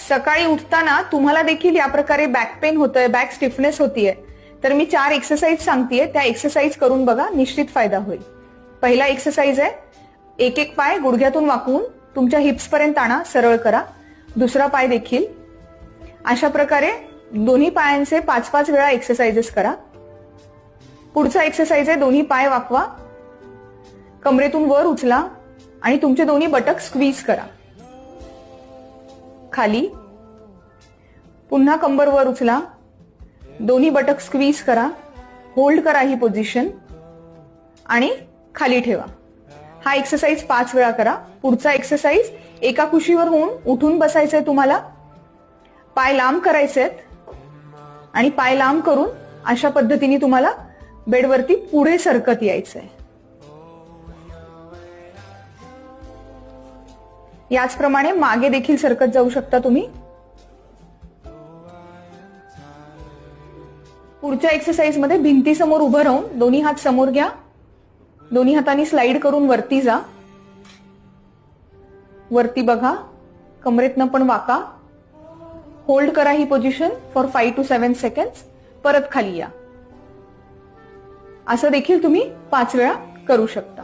सकाळी उठताना तुम्हाला देखील या प्रकारे बॅक पेन होतोय, बॅक स्टिफनेस होतीये, तर मी 4 एक्सरसाइज सांगतेय, त्या एक्सरसाइज करून बघा, निश्चित फायदा होईल. पहिला एक्सरसाइज आहे, एक एक पाय गुडघ्यातून वाकवून तुमच्या हिप्स पर्यंत आणा, सरळ करा. दुसरा पाय देखील अशा प्रकारे दोन्ही पायांचे 5-5 वेळा एक्सरसाइजेस करा. पुढचा एक्सरसाइज आहे, दोन्ही पाय वाकवा, कमरेतून वर उचला आणि तुमचे दोन्ही बटक स्क्वीज करा. खाली, पुन्हा कंबर वर उचला, दोन्ही बटक स्क्वीज करा, होल्ड करा ही पोझिशन आणि खाली ठेवा. हा एक्सरसाइज 5 वेळा करा. पुढचा एक्सरसाइज, एका कुशीवर होऊन उठून बसायचंय तुम्हाला, पाय लांब करायचेत आणि पाय लांब करून अशा पद्धतीने तुम्हाला बेडवरती पुढे सरकत यायचंय. याचप्रमाणे मागे देखील सरकत जाऊ शकता तुम्ही. पुढच्या एक्सरसाइज मध्ये भिंतीसमोर उभं राहून दोन्ही हात समोर घ्या, दोन्ही हातांनी स्लाइड करून वरती जा. वरती बघा, कमरेतनं पण वाका, होल्ड करा ही पोझिशन फॉर 5 to 7 सेकंड्स. परत खाली या. असं देखील तुम्ही 5 वेळा करू शकता.